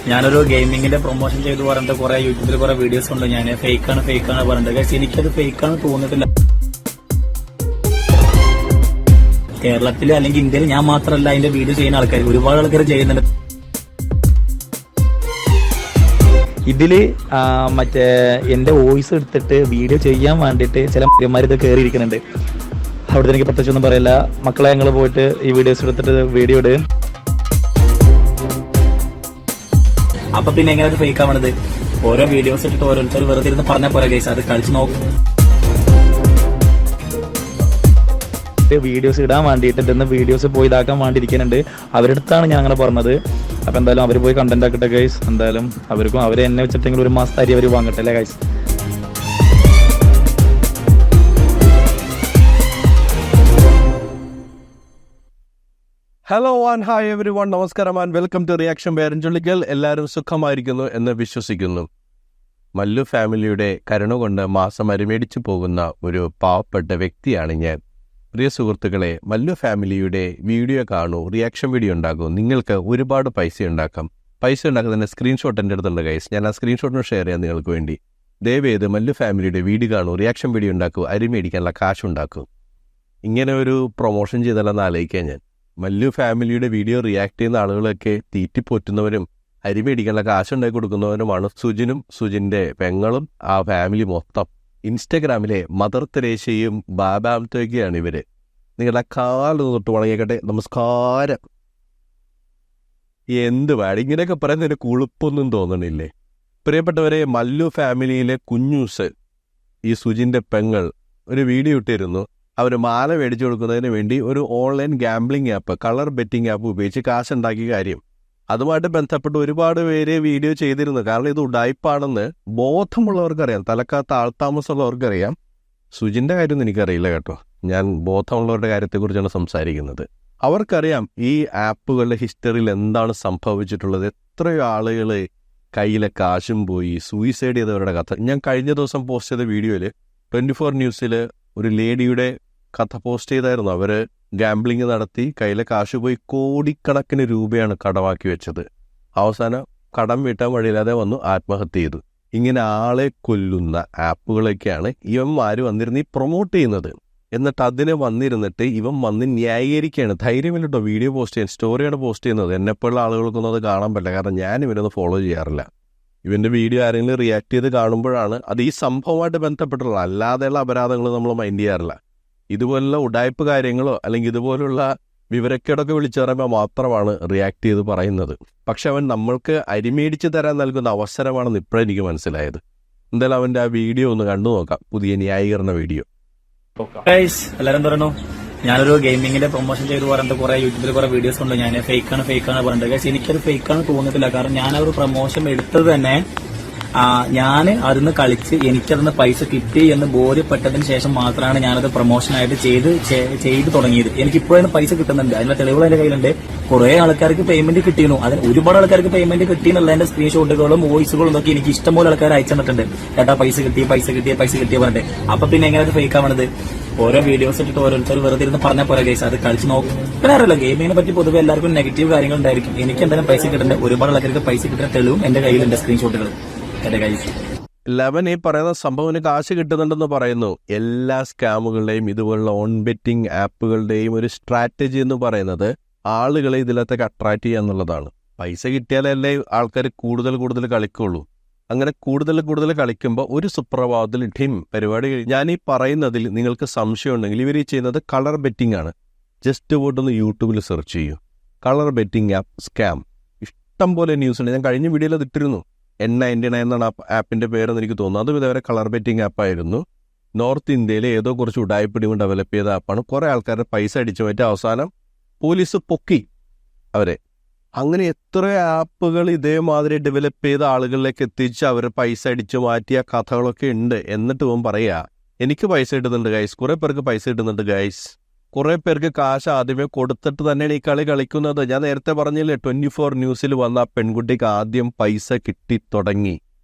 ഞാനൊരു ഗെയിമിങ്ങിന്റെ പ്രൊമോഷൻ ചെയ്ത് പറഞ്ഞിട്ട് കുറെ യൂട്യൂബിൽ കുറെ വീഡിയോസ് ഉണ്ട്. ഞാൻ ഫേക്കാണ് പറഞ്ഞിട്ട് പക്ഷെ എനിക്കത് ഫേക്കാണ് തോന്നിയിട്ടില്ല. കേരളത്തിൽ അല്ലെങ്കിൽ ഇന്ത്യയിൽ ഞാൻ മാത്രമല്ല അതിന്റെ വീഡിയോ ചെയ്യുന്ന ആൾക്കാർ, ഒരുപാട് ആൾക്കാർ ചെയ്യുന്നുണ്ട്. ഇതില് മറ്റേ എന്റെ വോയിസ് എടുത്തിട്ട് വീഡിയോ ചെയ്യാൻ വേണ്ടിയിട്ട് ചില മനുഷ്യന്മാർ ഇത് കയറിയിരിക്കുന്നുണ്ട്. അവിടുത്തെ എനിക്ക് പ്രത്യേകിച്ചൊന്നും പറയില്ല. മക്കളെ ഞങ്ങൾ പോയിട്ട് ഈ വീഡിയോസ് എടുത്തിട്ട് വീഡിയോ ഇട്. അപ്പൊ പിന്നെ എങ്ങനെ ഫേക്ക് ആവണത്? ഓരോ വീഡിയോസ് ഇട്ടിട്ട് ഓരോരുത്തർ വെറുതെ ഇരുന്ന് പറഞ്ഞാൽ പോരാ ഗൈസ്, അത് കളിച്ച് നോക്കും. വീഡിയോസ് ഇടാൻ വേണ്ടിയിട്ട് ഇന്ന് വീഡിയോസ് പോയി ഇതാക്കാൻ വേണ്ടിയിരിക്കുന്നുണ്ട്. അവരുടെ അടുത്താണ് ഞാൻ അങ്ങനെ പറഞ്ഞത്. അപ്പൊ എന്തായാലും അവർ പോയി കണ്ടന്റ് ആക്കട്ടെ ഗൈസ്. എന്തായാലും അവർക്കും അവരെ എന്നെ വെച്ചിട്ടെങ്കിൽ ഒരു മാസത്തെ അരി അവർ വാങ്ങട്ടെ അല്ലേ guys. Hello and hi every one, നമസ്കാരം and welcome to reaction by അരുൺചുള്ളിക്കൽ. എല്ലാവരും സുഖമായിരിക്കുന്നു എന്ന് വിശ്വസിക്കുന്നു. മല്ലു ഫാമിലിയുടെ കരുണ കൊണ്ട് മാസം അരിമേടിച്ചു പോകുന്ന ഒരു പാവപ്പെട്ട വ്യക്തിയാണ് ഞാൻ. പ്രിയ സുഹൃത്തുക്കളെ, മല്ലു ഫാമിലിയുടെ വീഡിയോ കാണൂ, റിയാക്ഷൻ വീഡിയോ ഉണ്ടാക്കൂ. നിങ്ങൾക്ക് ഒരുപാട് പൈസ ഉണ്ടാക്കാം. പൈസ ഉണ്ടാക്കുന്നതിൻ്റെ സ്ക്രീൻഷോട്ട് എൻ്റെ അടുത്തുണ്ട് ഗൈസ്. ഞാൻ ആ സ്ക്രീൻഷോട്ടിന് ഷെയർ ചെയ്യാം നിങ്ങൾക്ക് വേണ്ടി. ദയവേത് മല്ലു ഫാമിലിയുടെ വീഡിയോ കാണൂ, റിയാക്ഷൻ വീഡിയോ ഉണ്ടാക്കൂ, അരിമേടിക്കാനുള്ള കാശുണ്ടാക്കൂ. ഇങ്ങനെ ഒരു പ്രൊമോഷൻ ചെയ്താലെന്ന് ആലോചിക്കാൻ ഞാൻ. മല്ലു ഫാമിലിയുടെ വീഡിയോ റിയാക്ട് ചെയ്യുന്ന ആളുകളൊക്കെ തീറ്റിപ്പോറ്റുന്നവരും അരിമേടിക്കാനുള്ള കാശുണ്ടാക്കി കൊടുക്കുന്നവരുമാണ് സുജിനും സുജിൻ്റെ പെങ്ങളും ആ ഫാമിലി മൊത്തം. ഇൻസ്റ്റഗ്രാമിലെ മദർ തെരേസയും ബാബാംറ്റൊക്കെയാണ് ഇവര്. നിങ്ങളുടെ കാല് തൊട്ട് വണങ്ങിയേക്കട്ടെ, നമസ്കാരം. എന്ത് വേണം ഇങ്ങനെയൊക്കെ പറയുന്നതിന് കുളിപ്പൊന്നും തോന്നണില്ലേ? പ്രിയപ്പെട്ടവരെ, മല്ലു ഫാമിലിയിലെ കുഞ്ഞൂസ്, ഈ സുജിൻ്റെ പെങ്ങൾ ഒരു വീഡിയോ ഇട്ടിരുന്നു. അവർ മാല മേടിച്ചു കൊടുക്കുന്നതിന് വേണ്ടി ഒരു online gambling app, colour betting app ഉപയോഗിച്ച് കാശുണ്ടാക്കിയ കാര്യം. അതുമായിട്ട് ബന്ധപ്പെട്ട് ഒരുപാട് പേര് വീഡിയോ ചെയ്തിരുന്നു. കാരണം ഇത് ഉഡായിപ്പാണെന്ന് ബോധമുള്ളവർക്കറിയാം, തലക്കാത്ത ആൾത്താമസമുള്ളവർക്കറിയാം. സുജിൻ്റെ കാര്യമൊന്നും എനിക്കറിയില്ല കേട്ടോ. ഞാൻ ബോധമുള്ളവരുടെ കാര്യത്തെക്കുറിച്ചാണ് സംസാരിക്കുന്നത്. അവർക്കറിയാം ഈ ആപ്പുകളുടെ ഹിസ്റ്ററിയിൽ എന്താണ് സംഭവിച്ചിട്ടുള്ളത്. എത്രയോ ആളുകൾ കയ്യിലെ കാശും പോയി സൂയിസൈഡ് ചെയ്തവരുടെ കഥ. ഞാൻ കഴിഞ്ഞ ദിവസം പോസ്റ്റ് ചെയ്ത വീഡിയോയിൽ 24 ന്യൂസിൽ ഒരു ലേഡിയുടെ കഥ പോസ്റ്റ് ചെയ്തായിരുന്നു. അവർ ഗാംബ്ലിങ് നടത്തി കയ്യിലെ കാശ് പോയി കോടിക്കണക്കിന് രൂപയാണ് കടമാക്കി വെച്ചത്. അവസാനം കടം വീട്ടാൻ വഴിയില്ലാതെ വന്നു ആത്മഹത്യ ചെയ്തു. ഇങ്ങനെ ആളെ കൊല്ലുന്ന ആപ്പുകളൊക്കെയാണ് ഇവന്മാർ വന്നിരുന്ന് ഈ പ്രൊമോട്ട് ചെയ്യുന്നത്. എന്നിട്ട് അതിനെ വന്നിരുന്നിട്ട് ഇവൻ വന്ന് ന്യായീകരിക്കുകയാണ്. ധൈര്യമില്ലട്ടോ വീഡിയോ പോസ്റ്റ് ചെയ്യാൻ, സ്റ്റോറിയാണ് പോസ്റ്റ് ചെയ്യുന്നത്. എന്നെപ്പോഴുള്ള ആളുകൾക്കൊന്നും അത് കാണാൻ പറ്റില്ല, കാരണം ഞാൻ ഇവരൊന്നും ഫോളോ ചെയ്യാറില്ല. ഇവൻ്റെ വീഡിയോ ആരെങ്കിലും റിയാക്ട് ചെയ്ത് കാണുമ്പോഴാണ് അത് ഈ സംഭവമായിട്ട് ബന്ധപ്പെട്ടുള്ള, അല്ലാതെയുള്ള അപരാധങ്ങൾ നമ്മൾ മൈൻഡ് ചെയ്യാറില്ല. ഇതുപോലുള്ള ഉഡായ്പ് കാര്യങ്ങളോ അല്ലെങ്കിൽ ഇതുപോലുള്ള വിവരക്കേടൊക്കെ വിളിച്ചു പറയുമ്പോൾ മാത്രമാണ് റിയാക്ട് ചെയ്ത് പറയുന്നത്. പക്ഷെ അവൻ നമ്മൾക്ക് അരിമേടിച്ച് തരാൻ നൽകുന്ന അവസരമാണെന്ന് ഇപ്പോഴും എനിക്ക് മനസ്സിലായത്. എന്തായാലും അവൻ്റെ ആ വീഡിയോ ഒന്ന് കണ്ടു നോക്കാം, പുതിയ ന്യായീകരണ വീഡിയോ. എല്ലാരും പറയണു ഞാനൊരു ഗെയിമിങ്ങിന്റെ പ്രൊമോഷൻ ചെയ്ത് പറഞ്ഞിട്ട് കുറെ യൂട്യൂബിൽ കുറെ വീഡിയോസ് ഉണ്ട്. ഞാൻ ഫേക്കാണ് പറഞ്ഞിട്ട് പക്ഷെ എനിക്കത് ഫേക്കാണ് തോന്നിയിട്ടില്ല. കാരണം ഞാൻ ആ ഒരു പ്രൊമോഷൻ എടുത്തത് തന്നെ ഞാൻ അതിന്ന് കളിച്ച് എനിക്കതിന്ന് പൈസ കിട്ടി എന്ന് ബോധ്യപ്പെട്ടതിന് ശേഷം മാത്രമാണ് ഞാനത് പ്രൊമോഷനായിട്ട് ചെയ്ത് തുടങ്ങിയത്. എനിക്കിപ്പോഴാണ് പൈസ കിട്ടുന്നുണ്ട്, അതിന്റെ തെളിവുകൾ എന്റെ കയ്യിലുണ്ട്. കുറെ ആൾക്കാർക്ക് പേയ്മെന്റ് കിട്ടിയിരുന്നു. അതിന് ഒരുപാട് ആൾക്കാർക്ക് പേയ്മെന്റ് കിട്ടിയെന്നുള്ള എന്റെ സ്ക്രീൻഷോട്ടുകളും വോയിസുകളും ഒക്കെ എനിക്ക് ഇഷ്ടംപോലെ ആൾക്കാർ അയച്ചു തന്നിട്ടുണ്ട്. ഏട്ടാ പൈസ കിട്ടി പറഞ്ഞിട്ട്. അപ്പൊ പിന്നെ എങ്ങനെ അത് ഫേക്ക് ആവണത്? ഓരോ വീഡിയോസ് ഇട്ടിട്ട് ഓരോരുത്തർ വെറുതെ ഇരുന്ന് പറഞ്ഞാൽ പോരാ ഗൈസ്, അത് കളിച്ച് നോക്കും. പിന്നെ അറിയില്ല, ഗെയിമിങ്ങിനെ പറ്റി പൊതുവെ എല്ലാവർക്കും നെഗറ്റീവ് കാര്യങ്ങൾ ഉണ്ടായിരിക്കും. എനിക്ക് എന്തായാലും പൈസ കിട്ടേണ്ട, ഒരുപാട് ആൾക്കാർക്ക് പൈസ കിട്ടുന്ന തെളിവും എന്റെ കയ്യിലുണ്ട്, സ്ക്രീൻഷോട്ടുകൾ എന്റെ കയ്യിൽ. ലെവൻ ഈ പറയുന്ന സംഭവത്തിന് കാശ് കിട്ടുന്നുണ്ടെന്ന് പറയുന്നു. എല്ലാ സ്കാമുകളുടെയും ഇതുപോലുള്ള ഓൺ ബെറ്റിംഗ് ആപ്പുകളുടെയും ഒരു സ്ട്രാറ്റജി എന്ന് പറയുന്നത് ആളുകളെ ഇതിലത്തേക്ക് അട്രാക്ട് ചെയ്യുക എന്നുള്ളതാണ്. പൈസ കിട്ടിയാലല്ലേ ആൾക്കാർ കൂടുതൽ കളിക്കുള്ളൂ. അങ്ങനെ കൂടുതൽ കളിക്കുമ്പോൾ ഒരു സുപ്രഭാതത്തിൽ ഠിം പരിപാടി ഞാൻ ഈ പറയുന്നതിൽ നിങ്ങൾക്ക് സംശയം ഉണ്ടെങ്കിൽ ഇവർ ഈ ചെയ്യുന്നത് കളർ ബെറ്റിംഗ് ആണ്. ജസ്റ്റ് പോയിട്ടൊന്ന് യൂട്യൂബിൽ സെർച്ച് ചെയ്യൂ, കളർ ബെറ്റിംഗ് ആപ്പ് സ്കാം. ഇഷ്ടം പോലെ ന്യൂസ് ഉണ്ട്. ഞാൻ കഴിഞ്ഞ വീഡിയോയിൽ അത് ഇട്ടിരുന്നു. N99 എന്നാണ് ആപ്പിൻ്റെ പേരെന്ന് എനിക്ക് തോന്നുന്നു. അതും ഇതേവരെ കളർ ബെറ്റിംഗ് ആപ്പായിരുന്നു. നോർത്ത് ഇന്ത്യയിലെ ഏതോ കുറച്ച് ഉഡായിപ്പിടിയും ഡെവലപ്പ് ചെയ്ത ആപ്പാണ്. കുറേ ആൾക്കാരുടെ പൈസ അടിച്ചു മാറ്റി അവസാനം പോലീസ് പൊക്കി അവരെ. അങ്ങനെ എത്ര ആപ്പുകൾ ഇതേമാതിരി ഡെവലപ്പ് ചെയ്ത ആളുകളിലേക്ക് എത്തിച്ച് അവർ പൈസ അടിച്ചു മാറ്റിയ കഥകളൊക്കെ ഉണ്ട്. എന്നിട്ട് ഇവൻ പറയുക എനിക്ക് പൈസ കിട്ടുന്നുണ്ട് ഗൈസ്, കുറേ പേർക്ക് പൈസ കിട്ടുന്നുണ്ട് ഗൈസ്. കുറേ പേർക്ക് കാശ് ആദ്യമേ കൊടുത്തിട്ട് തന്നെയാണ് ഈ കളി കളിക്കുന്നത്. ഞാൻ നേരത്തെ പറഞ്ഞില്ലേ, 24 ന്യൂസിൽ വന്ന ആ പെൺകുട്ടിക്ക് ആദ്യം പൈസ കിട്ടി തുടങ്ങി.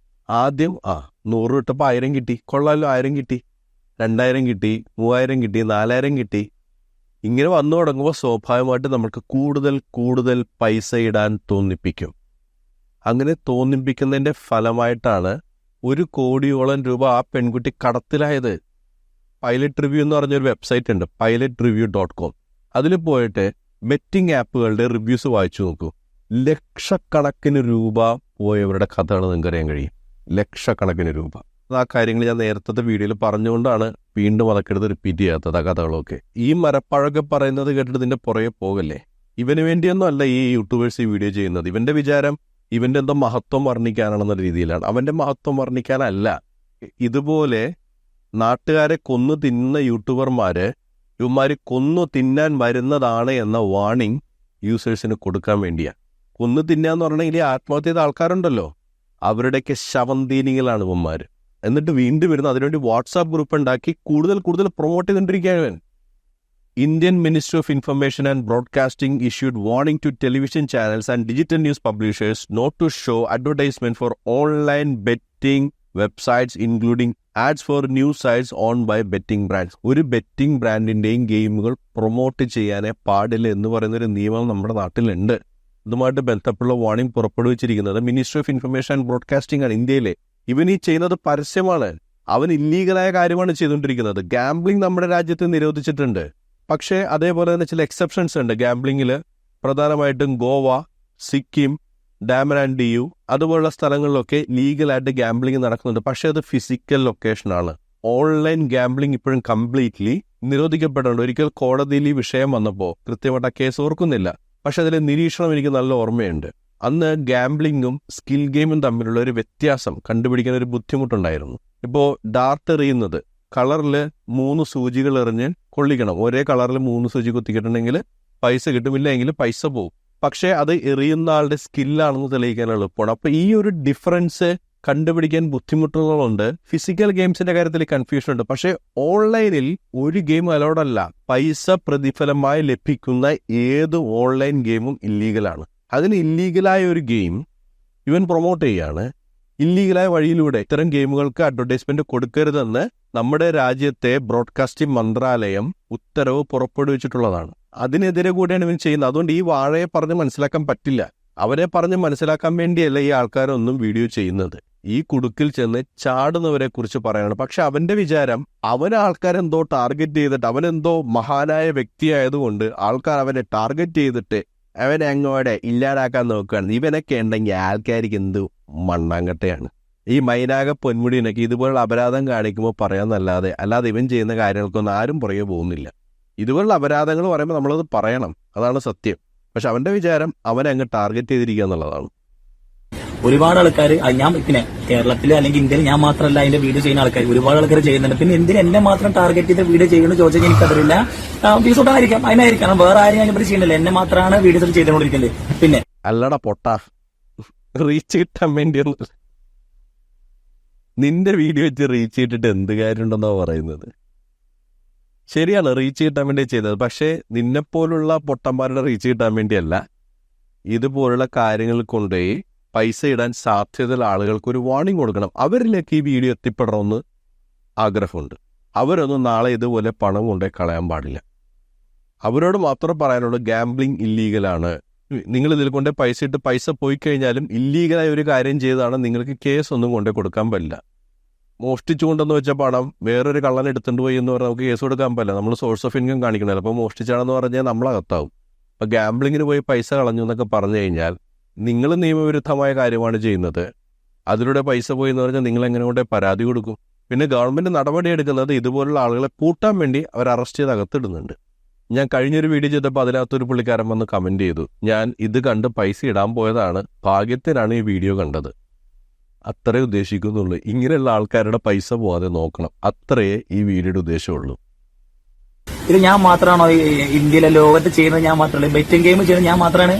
ആദ്യം 100 കിട്ടപ്പോൾ 1000 കിട്ടി, കൊള്ളാമല്ലോ, 1000 കിട്ടി, 2000 കിട്ടി, 3000 കിട്ടി, 4000 കിട്ടി. ഇങ്ങനെ വന്നു തുടങ്ങുമ്പോൾ സ്വാഭാവികമായിട്ട് നമുക്ക് കൂടുതൽ പൈസ ഇടാൻ തോന്നിപ്പിക്കും. അങ്ങനെ തോന്നിപ്പിക്കുന്നതിൻ്റെ ഫലമായിട്ടാണ് 1 കോടിയോളം രൂപ ആ പെൺകുട്ടി കടത്തിലായത്. പൈലറ്റ് റിവ്യൂ എന്ന് പറഞ്ഞൊരു വെബ്സൈറ്റ് ഉണ്ട്, pilotReview.com. അതിൽ പോയിട്ട് ബെറ്റിംഗ് ആപ്പുകളുടെ റിവ്യൂസ് വായിച്ചു നോക്കൂ. ലക്ഷക്കണക്കിന് രൂപ പോയവരുടെ കഥകൾ നിങ്ങൾക്ക് അറിയാൻ കഴിയും. ലക്ഷക്കണക്കിന് രൂപ. ആ കാര്യങ്ങൾ ഞാൻ നേരത്തെ വീഡിയോയിൽ പറഞ്ഞുകൊണ്ടാണ് വീണ്ടും അതൊക്കെ എടുത്ത് റിപ്പീറ്റ് ചെയ്യാത്തത്. ആ കഥകളൊക്കെ ഈ മരപ്പഴമൊക്കെ പറയുന്നത് കേട്ടിട്ട് ഇതിൻ്റെ പുറകെ പോകല്ലേ. ഇവന് വേണ്ടിയൊന്നും അല്ല ഈ യൂട്യൂബേഴ്സ് ഈ വീഡിയോ ചെയ്യുന്നത്. ഇവൻ്റെ വിചാരം ഇവൻ്റെ എന്തോ മഹത്വം വർണ്ണിക്കാനാണെന്ന രീതിയിലാണ്. അവൻ്റെ മഹത്വം വർണ്ണിക്കാനല്ല. ഇതുപോലെ നാട്ടുകാരെ കൊന്നു തിന്നുന്ന യൂട്യൂബർമാർ ഇവന്മാർ കൊന്നു തിന്നാൻ വരുന്നതാണ് എന്ന വാർണിംഗ് യൂസേഴ്സിന് കൊടുക്കാൻ വേണ്ടിയാണ്. കൊന്നു തിന്നാന്ന് പറഞ്ഞെങ്കിൽ ആത്മഹത്യ ചെയ്ത ആൾക്കാരുണ്ടല്ലോ, അവരുടെയൊക്കെ ശവന്തീനികളാണ് ഇവന്മാർ. എന്നിട്ട് വീണ്ടും വരുന്ന അതിനുവേണ്ടി വാട്സാപ്പ് ഗ്രൂപ്പ് ഉണ്ടാക്കി കൂടുതൽ പ്രൊമോട്ട് ചെയ്തുകൊണ്ടിരിക്കുകയാണ്. Indian Ministry of Information and Broadcasting issued warning to television channels and digital news publishers not to show advertisement for online betting websites, including ads for news sites owned by betting brands. ഒരു betting ബ്രാൻഡിൻ്റെയും ഗെയിമുകൾ promote ചെയ്യാനേ പാടില്ല എന്ന് പറയുന്നൊരു നിയമം നമ്മുടെ നാട്ടിലുണ്ട്. ഇതുമായിട്ട് ബന്ധപ്പെട്ടുള്ള വാർണിംഗ് പുറപ്പെടുവിച്ചിരിക്കുന്നത് Ministry of Information and Broadcasting ആണ് ഇന്ത്യയിലെ. ഇവൻ ഈ ചെയ്യുന്നത് പരസ്യമാണ്. അവൻ ഇല്ലീഗലായ കാര്യമാണ് ചെയ്തുകൊണ്ടിരിക്കുന്നത്. ഗാംബ്ലിംഗ് നമ്മുടെ രാജ്യത്ത് നിരോധിച്ചിട്ടുണ്ട്. പക്ഷേ അതേപോലെ തന്നെ ചില എക്സെപ്ഷൻസ് ഉണ്ട് ഗാംബ്ലിങ്ങിൽ. പ്രധാനമായിട്ടും ഗോവ, സിക്കിം, ഡാമൻ ആൻഡ് ഡിയു അതുപോലുള്ള സ്ഥലങ്ങളിലൊക്കെ ലീഗലായിട്ട് ഗാംബ്ലിംഗ് നടക്കുന്നുണ്ട്. പക്ഷേ അത് ഫിസിക്കൽ ലൊക്കേഷനാണ്. ഓൺലൈൻ ഗാംബ്ലിംഗ് ഇപ്പോഴും കംപ്ലീറ്റ്ലി നിരോധിക്കപ്പെട്ടിട്ടുണ്ട്. ഒരിക്കൽ കോടതിയിൽ ഈ വിഷയം വന്നപ്പോൾ കൃത്യമായിട്ട് ആ കേസ് ഓർക്കുന്നില്ല, പക്ഷെ അതിലെ നിരീക്ഷണം എനിക്ക് നല്ല ഓർമ്മയുണ്ട്. അന്ന് ഗാംബ്ലിങ്ങും സ്കിൽ ഗെയിമും തമ്മിലുള്ള ഒരു വ്യത്യാസം കണ്ടുപിടിക്കാൻ ഒരു ബുദ്ധിമുട്ടുണ്ടായിരുന്നു. ഇപ്പോൾ ഡാർട്ട് എറിയുന്നത് കളറിൽ 3 സൂചികൾ എറിഞ്ഞ് കൊള്ളിക്കണം. ഒരേ കളറിൽ 3 സൂചി കുത്തിക്കിട്ടുണ്ടെങ്കിൽ പൈസ കിട്ടുമില്ല, എങ്കിൽ പൈസ പോകും. പക്ഷേ അത് എറിയുന്ന ആളുടെ സ്കില്ലാണെന്ന് തെളിയിക്കാൻ എളുപ്പമാണ്. അപ്പോൾ ഈ ഒരു ഡിഫറൻസ് കണ്ടുപിടിക്കാൻ ബുദ്ധിമുട്ടുകളുണ്ട്. ഫിസിക്കൽ ഗെയിംസിന്റെ കാര്യത്തിൽ കൺഫ്യൂഷൻ ഉണ്ട്. പക്ഷേ ഓൺലൈനിൽ ഒരു ഗെയിം അലൗഡല്ല. പൈസ പ്രതിഫലമായി ലഭിക്കുന്ന ഏത് ഓൺലൈൻ ഗെയിമും ഇല്ലീഗലാണ്. അതിന് ഇല്ലീഗലായ ഒരു ഗെയിം ഇവൻ പ്രൊമോട്ട് ചെയ്യാണ്. ഇല്ലീഗലായ വഴിയിലൂടെ ഇത്തരം ഗെയിമുകൾക്ക് അഡ്വർടൈസ്മെന്റ് കൊടുക്കരുതെന്ന് നമ്മുടെ രാജ്യത്തെ ബ്രോഡ്കാസ്റ്റിംഗ് മന്ത്രാലയം ഉത്തരവ് പുറപ്പെടുവിച്ചിട്ടുള്ളതാണ്. അതിനെതിരെ കൂടിയാണ് ഇവൻ ചെയ്യുന്നത്. അതുകൊണ്ട് ഈ വാഴയെ പറഞ്ഞ് മനസ്സിലാക്കാൻ പറ്റില്ല. അവരെ പറഞ്ഞ് മനസ്സിലാക്കാൻ വേണ്ടിയല്ല ഈ ആൾക്കാരൊന്നും വീഡിയോ ചെയ്യുന്നത്. ഈ കുടുക്കിൽ ചെന്ന് ചാടുന്നവരെ കുറിച്ച് പറയണം. പക്ഷെ അവന്റെ വിചാരം ആൾക്കാരെന്തോ ടാർഗറ്റ് ചെയ്തിട്ട് അവനെന്തോ മഹാനായ വ്യക്തിയായതുകൊണ്ട് ആൾക്കാർ അവനെ ടാർഗറ്റ് ചെയ്തിട്ട് അവനെ അങ്ങോടെ ഇല്ലാതാക്കാൻ നോക്കുകയാണ്. ഇവനൊക്കെ ഉണ്ടെങ്കിൽ ആൾക്കാർക്ക് എന്ത് മണ്ണാങ്കട്ടയാണ്. ഈ മൈനാക പൊന്മുടിനൊക്കെ ഇതുപോലുള്ള അപരാധം കാണിക്കുമ്പോൾ പറയാന്നല്ലാതെ അല്ലാതെ ഇവൻ ചെയ്യുന്ന കാര്യങ്ങൾക്കൊന്നും ആരും പുറകെ പോകുന്നില്ല. ഇതുപോലുള്ള അപരാധങ്ങൾ പറയുമ്പോൾ നമ്മളത് പറയണം, അതാണ് സത്യം. പക്ഷെ അവന്റെ വിചാരം അവനെ അങ്ങ് ടാർഗറ്റ് ചെയ്തിരിക്കുക എന്നുള്ളതാണ്. ഒരുപാട് ആൾക്കാർ ഞാൻ പിന്നെ കേരളത്തിൽ അല്ലെങ്കിൽ ഇന്ത്യയിൽ ഞാൻ മാത്രമല്ല അതിന്റെ വീഡിയോ ചെയ്യുന്ന ആൾക്കാർ ഒരുപാട് ആൾക്കാർ ചെയ്യുന്നുണ്ട്. പിന്നെ എന്തിന് എന്നെ മാത്രം ടാർഗറ്റ് ചെയ്ത് വീഡിയോ ചെയ്യുന്നത് ചോദിച്ചാൽ എനിക്കറിയില്ല. ഫീസോട്ടായിരിക്കാം, അതിനായിരിക്കണം. വേറെ ആരും ഞാൻ ഇവിടെ ചെയ്യുന്നില്ല. എന്നെ മാത്രമാണ് വീഡിയോസ് ചെയ്തുകൊണ്ടിരിക്കുന്നത്. പിന്നെ അല്ലടാ പൊട്ടാ, റീച്ച് കിട്ടാൻ വേണ്ടിയൊന്നും നിന്റെ വീഡിയോ വെച്ച് റീച്ച് ചെയ്തിട്ട് എന്ത് കാര്യമുണ്ടെന്നാ പറയുന്നത്. ശരിയാണ്, റീച്ച് കിട്ടാൻ വേണ്ടി ചെയ്തത്. പക്ഷേ നിന്നെപ്പോലുള്ള പൊട്ടന്മാരുടെ റീച്ച് കിട്ടാൻ വേണ്ടിയല്ല. ഇതുപോലുള്ള കാര്യങ്ങൾ കൊണ്ടുപോയി പൈസ ഇടാൻ സാധ്യതയുള്ള ആളുകൾക്ക് ഒരു വാർണിംഗ് കൊടുക്കണം. അവരിലേക്ക് ഈ വീഡിയോ എത്തിപ്പെടണമെന്ന് ആഗ്രഹമുണ്ട്. അവരൊന്നും നാളെ ഇതുപോലെ പണം കൊണ്ടുപോയി കളയാൻ പാടില്ല. അവരോട് മാത്രം പറയാനുള്ളൂ, ഗാംബ്ലിംഗ് ഇല്ലീഗലാണ്. നിങ്ങൾ ഇതിൽ കൊണ്ട് പൈസ ഇട്ട് പൈസ പോയി കഴിഞ്ഞാലും ഇല്ലീഗലായ ഒരു കാര്യം ചെയ്താണ് നിങ്ങൾക്ക് കേസൊന്നും കൊണ്ടേ കൊടുക്കാൻ പറ്റില്ല. മോഷ്ടിച്ചുകൊണ്ടെന്ന് വെച്ച പണം വേറൊരു കള്ളൻ എടുത്തുകൊണ്ട് പോയി എന്ന് പറഞ്ഞാൽ നമുക്ക് കേസ് കൊടുക്കാൻ പറ്റില്ല. നമ്മൾ സോഴ്സ് ഓഫ് ഇൻകം കാണിക്കണമല്ലോ. അപ്പോൾ മോഷ്ടിച്ചാണെന്ന് പറഞ്ഞാൽ നമ്മളകത്താവും. അപ്പോൾ ഗാംബ്ലിങ്ങിന് പോയി പൈസ കളഞ്ഞു എന്നൊക്കെ പറഞ്ഞു കഴിഞ്ഞാൽ നിങ്ങൾ നിയമവിരുദ്ധമായ കാര്യമാണ് ചെയ്യുന്നത്. അതിലൂടെ പൈസ പോയി എന്ന് പറഞ്ഞാൽ നിങ്ങൾ എങ്ങനെ കൊണ്ടേ പരാതി കൊടുക്കും? പിന്നെ ഗവൺമെൻറ് നടപടിയെടുക്കുന്നത് ഇതുപോലുള്ള ആളുകളെ പൂട്ടാൻ വേണ്ടി അവർ അറസ്റ്റ് ചെയ്ത് അകത്തിടുന്നുണ്ട്. ഞാൻ കഴിഞ്ഞൊരു വീഡിയോ ചെയ്തപ്പോൾ അതിനകത്തൊരു പുള്ളിക്കാരൻ വന്ന് കമൻറ്റ് ചെയ്തു, ഞാൻ ഇത് കണ്ട് പൈസ ഇടാൻ പോയതാണ്, ഭാഗ്യത്തിനാണ് ഈ വീഡിയോ കണ്ടത്. അത്രേ ഉദ്ദേശിക്കുന്നുള്ളൂ. ഇങ്ങനെയുള്ള ആൾക്കാരുടെ പൈസ പോവാതെ നോക്കണം. അത്രയേ ഈ വീഡിയോയുടെ ഉദ്ദേശമുള്ളൂ. ഇത് ഞാൻ മാത്രമാണോ ഇന്ത്യയിലെ ലോകത്ത് ചെയ്യുന്നത്? ഞാൻ മാത്രമല്ല. ബെറ്റിംഗ് ഗെയിം ചെയ്യുന്നത് ഞാൻ മാത്രമാണ്.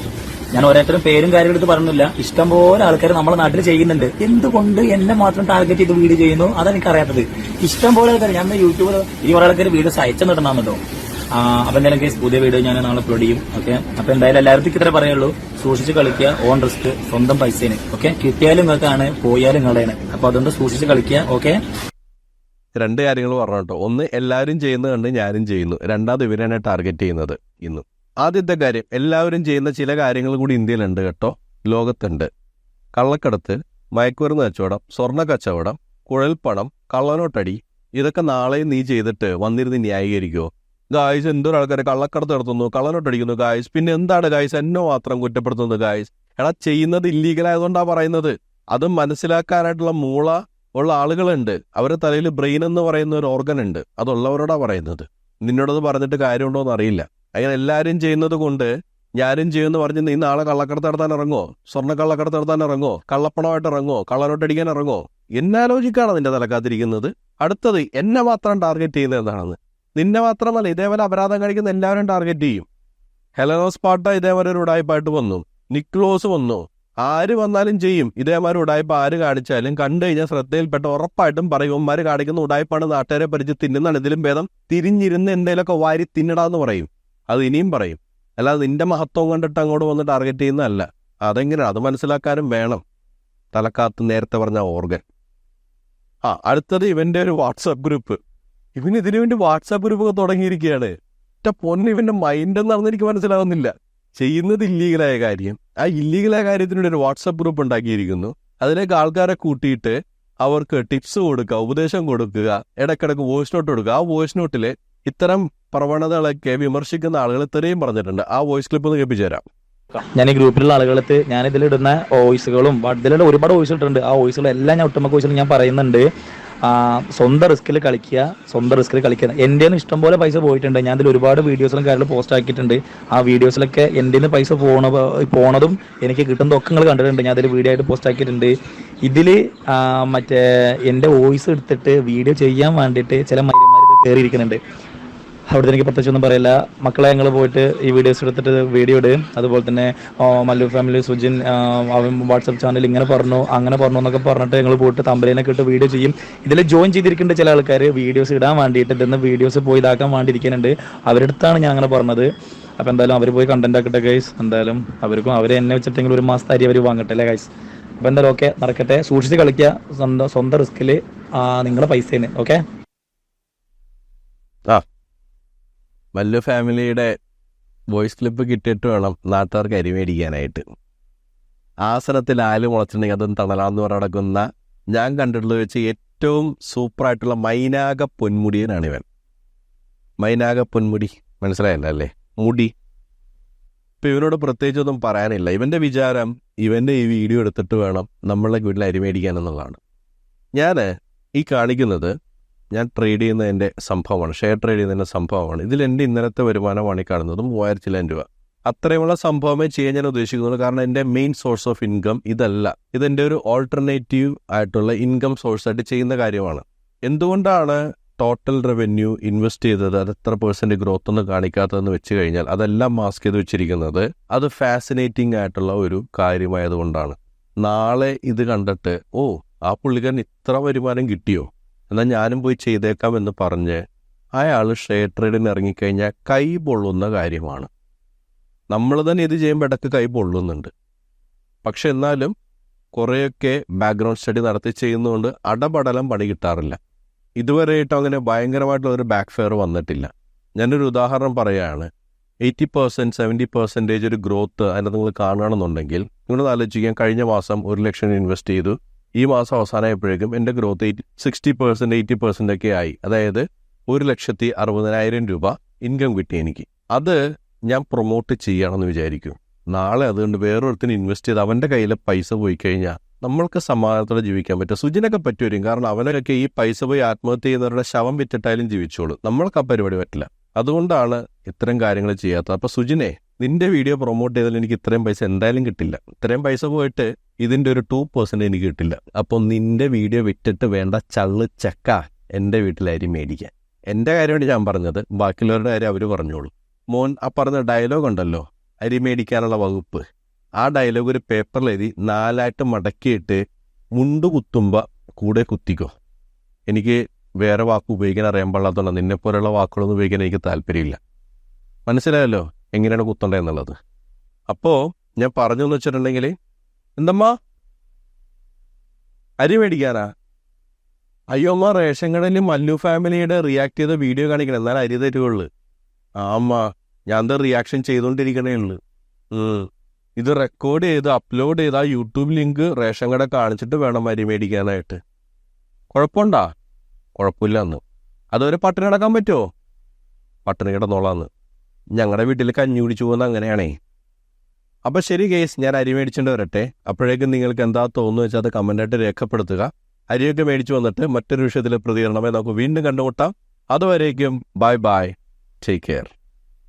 ഞാൻ ഓരോരുത്തരും പേരും കാര്യം എടുത്ത് പറഞ്ഞില്ല. ഇഷ്ടംപോലെ ആൾക്കാർ നമ്മുടെ നാട്ടിൽ ചെയ്യുന്നുണ്ട്. എന്തുകൊണ്ട് എന്നെ മാത്രം ടാർഗറ്റ് ചെയ്ത് വീഡിയോ ചെയ്യുന്നു? അതാണ് എനിക്കറിയാത്തത്. ഇഷ്ടംപോലെ ആൾക്കാർ, ഞാൻ യൂട്യൂബിൽ ഈ കുറെ ആൾക്കാർ വീഡിയോസ് അയച്ചെന്നിടണമെന്നോ. അപ്പൊ എന്തായാലും കേസ് പുതിയ വീഡിയോ ഞാൻ നാളെ അപ്ലോഡ് ചെയ്യും. ഓക്കെ, അപ്പൊ എന്തായാലും എല്ലാവർക്കും ഇത്രേ പറയുള്ളൂ. സൂക്ഷിച്ച് കളിക്കുക, ഓൺ റിസ്ക്, സ്വന്തം പൈസേന്. ഓക്കെ, കിട്ടിയാലും നിങ്ങൾക്കാണ്, പോയാലും നിങ്ങളുടെയാണ്. അപ്പൊ അതുകൊണ്ട് സൂക്ഷിച്ച് കളിക്കുക. ഓക്കെ, 2 കാര്യങ്ങൾ പറഞ്ഞു കേട്ടോ. ഒന്ന്, എല്ലാവരും ചെയ്യുന്നത് കണ്ട് ഞാനും ചെയ്യുന്നു. രണ്ടാമത്, ഇവരാണ് ടാർഗറ്റ് ചെയ്യുന്നത് ഇന്നും. ആദ്യത്തെ കാര്യം, എല്ലാവരും ചെയ്യുന്ന ചില കാര്യങ്ങൾ കൂടി ഇന്ത്യയിലുണ്ട് കേട്ടോ, ലോകത്തുണ്ട്. കള്ളക്കടത്ത്, മയക്കുമരുന്ന് കച്ചവടം, സ്വർണ്ണ കച്ചവടം, കുഴൽപ്പണം, കള്ളനോട്ടടി, ഇതൊക്കെ നാളെയും നീ ചെയ്തിട്ട് വന്നിരുന്ന് ന്യായീകരിക്കുമോ? ഗായ്സ് എന്തൊരു ആൾക്കാരെ കള്ളക്കടത്ത് നടത്തുന്നു, കള്ളനോട്ടടിക്കുന്നു ഗായ്സ്, പിന്നെ എന്താണ് ഗായ്സ് എന്നെ മാത്രം കുറ്റപ്പെടുത്തുന്നത് ഗായ്സ്? എടാ ചെയ്യുന്നത് ഇല്ലീഗലായതുകൊണ്ടാണ് പറയുന്നത്. അത് മനസ്സിലാക്കാനായിട്ടുള്ള മൂള ഉള്ള ആളുകളുണ്ട്. അവരുടെ തലയിൽ ബ്രെയിൻ എന്ന് പറയുന്ന ഒരു ഓർഗൻ ഉണ്ട്. അതുള്ളവരോടാ പറയുന്നത്. നിന്നോടത് പറഞ്ഞിട്ട് കാര്യമുണ്ടോ എന്ന് അറിയില്ല. അങ്ങനെ എല്ലാവരും ചെയ്യുന്നത് കൊണ്ട് ഞാനും ചെയ്യുമെന്ന് പറഞ്ഞ് നീ നാളെ കള്ളക്കടത്ത് നടത്താൻ ഇറങ്ങോ? സ്വർണ്ണ കള്ളക്കടത്ത് നടത്താൻ ഇറങ്ങോ? കള്ളപ്പണമായിട്ട് ഇറങ്ങോ? കള്ളനോട്ടടിക്കാൻ ഇറങ്ങോ? എന്നാലോചിക്കാണ് നിന്റെ തലക്കാത്തിരിക്കുന്നത്. അടുത്തത് എന്നെ മാത്രം ടാർഗറ്റ് ചെയ്യുന്നത് എന്താണെന്ന്. നിന്നെ മാത്രമല്ല, ഇതേപോലെ അപരാധം കഴിക്കുന്ന എല്ലാവരും ടാർഗറ്റ് ചെയ്യും. ഹെലനോസ് പാട്ട ഇതേപോലെ ഒരു ഉടായ്പായിട്ട് വന്നു, നിക്ലോസ് വന്നു, ആര് വന്നാലും ചെയ്യും ഇതേമാതിരി ഉടായ്പ. ആര് കാണിച്ചാലും കണ്ടു കഴിഞ്ഞാൽ ശ്രദ്ധയിൽപ്പെട്ട ഉറപ്പായിട്ടും പറയും ഉമ്മാര് കാണിക്കുന്ന ഉടായ്പാണ്, നാട്ടുകാരെ പരിച്ച് തിന്നുന്നതാണ്, ഇതിലും ഭേദം തിരിഞ്ഞിരുന്ന് എന്തെങ്കിലുമൊക്കെ വാരി തിന്നടാന്ന് പറയും. അത് ഇനിയും പറയും. അല്ലാതെ നിന്റെ മഹത്വം കണ്ടിട്ട് അങ്ങോട്ട് വന്ന് ടാർഗറ്റ് ചെയ്യുന്നതല്ല. അതെങ്ങനെയാണ് അത് മനസ്സിലാക്കാനും വേണം. തലക്കാത്ത് നേരത്തെ പറഞ്ഞ ഓർഗൻ. അടുത്തത് ഇവന്റെ ഒരു വാട്സാപ്പ് ഗ്രൂപ്പ്. ഇതിനു വേണ്ടി വാട്സാപ്പ് ഗ്രൂപ്പൊക്കെ തുടങ്ങിയിരിക്കുകയാണ്. പൊന്ന് ഇവന്റെ മൈൻഡ് എന്നാണെന്ന് എനിക്ക് മനസ്സിലാവുന്നില്ല. ചെയ്യുന്നത് ഇല്ലീഗലായ കാര്യം, ആ ഇല്ലീഗലായ കാര്യത്തിനുവേണ്ടി ഒരു വാട്സാപ്പ് ഗ്രൂപ്പ് ഉണ്ടാക്കിയിരിക്കുന്നു. അതിലേക്ക് ആൾക്കാരെ കൂട്ടിയിട്ട് അവർക്ക് ടിപ്സ് കൊടുക്കുക, ഉപദേശം കൊടുക്കുക, ഇടയ്ക്കിടയ്ക്ക് വോയിസ് നോട്ട് കൊടുക്കുക. ആ വോയിസ് നോട്ടിൽ ഇത്തരം പ്രവണതകളൊക്കെ വിമർശിക്കുന്ന ആളുകൾ ഇത്രയും പറഞ്ഞിട്ടുണ്ട്. ആ വോയിസ് ക്ലിപ്പ് ഒന്ന് കേൾപ്പിച്ചു തരാം. ഞാൻ ഈ ഗ്രൂപ്പിലുള്ള ആളുകൾക്ക് ഞാൻ ഇതിലിടുന്ന വോയിസുകളും ഇതിലുള്ള ഒരുപാട് വോയിസ് ഇട്ടിട്ടുണ്ട്. ആ വോയിസുകളെല്ലാം ഞാൻ ഒട്ടുമൊക്കെ വോയിസുകൾ ഞാൻ പറയുന്നുണ്ട്. സ്വന്തം റിസ്കിൽ കളിക്കുക. എൻ്റെ നിന്ന് ഇഷ്ടംപോലെ പൈസ പോയിട്ടുണ്ട്. ഞാൻ ഇതിൽ ഒരുപാട് വീഡിയോസിലും കാര്യങ്ങളും പോസ്റ്റ് ആക്കിയിട്ടുണ്ട്. ആ വീഡിയോസിലൊക്കെ എൻ്റെ നിന്ന് പൈസ പോണതും എനിക്ക് കിട്ടുന്നതൊക്കെ നിങ്ങൾ കണ്ടിട്ടുണ്ട്. ഞാൻ അതിൽ വീഡിയോ ആയിട്ട് പോസ്റ്റ് ആക്കിയിട്ടുണ്ട്. ഇതിൽ മറ്റേ എൻ്റെ വോയിസ് എടുത്തിട്ട് വീഡിയോ ചെയ്യാൻ വേണ്ടിയിട്ട് ചില മരുമാർ ഇത് കയറിയിരിക്കുന്നുണ്ട്. അവിടുത്തെ എനിക്ക് പ്രത്യേകിച്ചൊന്നും പറയില്ല. മക്കളെ ഞങ്ങൾ പോയിട്ട് ഈ വീഡിയോസ് എടുത്തിട്ട് വീഡിയോ ഇടും. അതുപോലെ തന്നെ മല്ലു ഫാമിലി സുജിൻ അവൻ വാട്സപ്പ് ചാനൽ ഇങ്ങനെ പറഞ്ഞു അങ്ങനെ പറഞ്ഞു എന്നൊക്കെ പറഞ്ഞിട്ട് ഞങ്ങൾ പോയിട്ട് തമ്പലേനൊക്കെ ഇട്ട് വീഡിയോ ചെയ്യും. ഇതിൽ ജോയിൻ ചെയ്തിരിക്കുന്നുണ്ട് ചില ആൾക്കാർ വീഡിയോസ് ഇടാൻ വേണ്ടിയിട്ട്. ഇതെന്ന് വീഡിയോസ് പോയി ഇതാക്കാൻ വേണ്ടിയിരിക്കുന്നുണ്ട്. അവരുടെ അടുത്താണ് ഞാൻ അങ്ങനെ പറഞ്ഞത്. അപ്പോൾ എന്തായാലും അവർ പോയി കണ്ടന്റ് ആക്കട്ടെ ഗൈസ്. എന്തായാലും അവർക്കും അവർ എന്നെ വെച്ചിട്ടെങ്കിലും ഒരു മാസത്തെ അരി അവർ വാങ്ങട്ടെ അല്ലേ ഗൈസ്. അപ്പോൾ എന്തായാലും ഓക്കെ, നടക്കട്ടെ. സൂക്ഷിച്ച് കളിക്കുക. സ്വന്തം റിസ്കിൽ നിങ്ങളുടെ പൈസേന്. ഓക്കെ. മല്ലു ഫാമിലിയുടെ വോയിസ് ക്ലിപ്പ് കിട്ടിയിട്ട് വേണം നാട്ടുകാർക്ക് അരി മേടിക്കാനായിട്ട്. ആസനത്തിൽ ആല് മുളച്ചിട്ടുണ്ടെങ്കിൽ അതും തണലാന്ന് പറഞ്ഞ് നടക്കുന്ന ഞാൻ കണ്ടിട്ടുള്ളത് വെച്ച് ഏറ്റവും സൂപ്പറായിട്ടുള്ള മൈനാക പൊന്മുടിയനാണിവൻ. മൈനാക പൊന്മുടി മനസ്സിലായല്ലോ അല്ലേ? മുടി. ഇപ്പം ഇവനോട് പ്രത്യേകിച്ചൊന്നും പറയാനില്ല. ഇവൻ്റെ വിചാരം ഇവൻ്റെ ഈ വീഡിയോ എടുത്തിട്ട് വേണം നമ്മളെ വീട്ടിൽ അരി മേടിക്കാനെന്നുള്ളതാണ്. ഞാൻ ഈ കാണിക്കുന്നത് ഞാൻ ട്രേഡ് ചെയ്യുന്നതിൻ്റെ സംഭവമാണ്, ഷെയർ ട്രേഡ് ചെയ്യുന്നതിൻ്റെ സംഭവമാണ്. ഇതിൽ എൻ്റെ ഇന്നലത്തെ വരുമാനമാണ് ഈ കാണുന്നത്, 3000 ചില്ലം രൂപ. അത്രയുമുള്ള സംഭവമേ ചെയ്യാൻ ഞാൻ ഉദ്ദേശിക്കുന്നുള്ളൂ. കാരണം എൻ്റെ മെയിൻ സോഴ്സ് ഓഫ് ഇൻകം ഇതല്ല. ഇതെൻ്റെ ഒരു ഓൾട്ടർനേറ്റീവ് ആയിട്ടുള്ള ഇൻകം സോഴ്സായിട്ട് ചെയ്യുന്ന കാര്യമാണ്. എന്തുകൊണ്ടാണ് ടോട്ടൽ റവന്യൂ ഇൻവെസ്റ്റ് ചെയ്തത് അത് എത്ര % ഗ്രോത്ത് ഒന്നും കാണിക്കാത്തതെന്ന് വെച്ച് കഴിഞ്ഞാൽ അതെല്ലാം മാസ്ക് ചെയ്ത് വെച്ചിരിക്കുന്നത് അത് ഫാസിനേറ്റിംഗ് ആയിട്ടുള്ള ഒരു കാര്യമായതുകൊണ്ടാണ്. നാളെ ഇത് കണ്ടിട്ട് ആ പുള്ളിക്കാരൻ ഇത്ര വരുമാനം കിട്ടിയോ, എന്നാൽ ഞാനും പോയി ചെയ്തേക്കാം എന്ന് പറഞ്ഞ് അയാൾ ഷെയർ ട്രേഡിന് ഇറങ്ങിക്കഴിഞ്ഞാൽ കൈ പൊള്ളുന്ന കാര്യമാണ്. നമ്മൾ തന്നെ ഇത് ചെയ്യുമ്പോൾ ഇടയ്ക്ക് കൈ പൊള്ളുന്നുണ്ട്. പക്ഷെ എന്നാലും കുറേയൊക്കെ ബാക്ക്ഗ്രൗണ്ട് സ്റ്റഡി നടത്തി ചെയ്യുന്നതുകൊണ്ട് അടപടലം പണി കിട്ടാറില്ല. ഇതുവരെയായിട്ടും അങ്ങനെ ഭയങ്കരമായിട്ടുള്ളൊരു ബാക്ക് ഫെയർ വന്നിട്ടില്ല. ഞാനൊരു ഉദാഹരണം പറയുകയാണ്. 80% 70% ഒരു ഗ്രോത്ത് അതിനകത്ത് നിങ്ങൾ കാണുകയാണെന്നുണ്ടെങ്കിൽ നിങ്ങൾ ആലോചിക്കാൻ, കഴിഞ്ഞ മാസം 1 ലക്ഷം ഇൻവെസ്റ്റ് ചെയ്തു. ഈ മാസം അവസാനമായപ്പോഴേക്കും എൻ്റെ ഗ്രോത്ത് 60% 80% ഒക്കെ ആയി. അതായത് 1,60,000 രൂപ ഇൻകം കിട്ടി എനിക്ക്. അത് ഞാൻ പ്രൊമോട്ട് ചെയ്യണമെന്ന് വിചാരിക്കും. നാളെ അതുകൊണ്ട് വേറൊരുത്തിന് ഇൻവെസ്റ്റ് ചെയ്ത് അവൻ്റെ കയ്യിൽ പൈസ പോയി കഴിഞ്ഞാൽ നമ്മൾക്ക് സമാധാനത്തോടെ ജീവിക്കാൻ പറ്റും. സുജിനൊക്കെ പറ്റുവരും. കാരണം അവനൊക്കെ ഈ പൈസ പോയി ആത്മഹത്യ ചെയ്യുന്നവരുടെ ശവം വിറ്റിട്ടായാലും ജീവിച്ചോളൂ. നമ്മൾക്ക് ആ പരിപാടി പറ്റില്ല. അതുകൊണ്ടാണ് ഇത്തരം കാര്യങ്ങൾ ചെയ്യാത്തത്. അപ്പോൾ സുജിനെ, നിന്റെ വീഡിയോ പ്രൊമോട്ട് ചെയ്താൽ എനിക്ക് ഇത്രയും പൈസ എന്തായാലും കിട്ടില്ല. ഇത്രയും പൈസ പോയിട്ട് ഇതിൻ്റെ ഒരു 2% എനിക്ക് കിട്ടില്ല. അപ്പോൾ നിന്റെ വീഡിയോ വിറ്റിട്ട് വേണ്ട ചള്ള് ചക്ക എൻ്റെ വീട്ടിൽ അരി മേടിക്കാൻ. എൻ്റെ കാര്യമാണ് ഞാൻ പറഞ്ഞത്, ബാക്കിയുള്ളവരുടെ കാര്യം അവർ പറഞ്ഞോളൂ. മോൻ, ആ പറഞ്ഞ ഡയലോഗ് ഉണ്ടല്ലോ, അരി മേടിക്കാനുള്ള വകുപ്പ്, ആ ഡയലോഗ് ഒരു പേപ്പറിൽ എഴുതി 4 മടക്കിയിട്ട് മുണ്ടു കുത്തുമ്പോൾ കൂടെ കുത്തിക്കോ. എനിക്ക് വേറെ വാക്ക് ഉപയോഗിക്കാൻ അറിയാൻ പാടില്ലാത്തതുകൊണ്ട് നിന്നെപ്പോലെയുള്ള വാക്കുകളൊന്നും ഉപയോഗിക്കാൻ എനിക്ക് താല്പര്യമില്ല. മനസ്സിലായല്ലോ എങ്ങനെയാണ് കുത്തേണ്ടതെന്നുള്ളത്. അപ്പോൾ ഞാൻ പറഞ്ഞു എന്ന് വെച്ചിട്ടുണ്ടെങ്കിൽ, എന്തമ്മ അരി മേടിക്കാനാ? അയ്യോമ്മ, റേഷൻ കടയിൽ മല്ലു ഫാമിലിയുടെ റിയാക്ട് ചെയ്ത വീഡിയോ കാണിക്കണം, എന്നാൽ അരി തരുവുള്ളൂ. അമ്മ, ഞാൻ റിയാക്ഷൻ ചെയ്തുകൊണ്ടിരിക്കണേ ഉള്ളു. ഇത് റെക്കോർഡ് ചെയ്ത് അപ്ലോഡ് ചെയ്ത് ആ യൂട്യൂബ് ലിങ്ക് റേഷൻ കട കാണിച്ചിട്ട് വേണം അരി മേടിക്കാനായിട്ട്. കുഴപ്പമുണ്ടാ? കുഴപ്പമില്ല എന്ന്. അതുവരെ പട്ടിണി കിടക്കാൻ പറ്റുമോ? പട്ടിണി കിടന്നോളാന്ന്. ഞങ്ങളുടെ വീട്ടിൽ കഞ്ഞി കുടിച്ചു പോകുന്ന അങ്ങനെയാണേ. അപ്പം ശരി ഗൈസ്, ഞാൻ അരി മേടിച്ചിട്ട് വരട്ടെ. അപ്പോഴേക്കും നിങ്ങൾക്ക് എന്താ തോന്നുന്നു വെച്ചാൽ അത് കമൻ്റായിട്ട് രേഖപ്പെടുത്തുക. അരിയൊക്കെ മേടിച്ചു വന്നിട്ട് മറ്റൊരു വിഷയത്തിൽ പ്രതികരണമേ നമുക്ക് വീണ്ടും കണ്ടുമുട്ടാം. അതുവരേക്കും ബൈ ബൈ, ടേക്ക് കെയർ.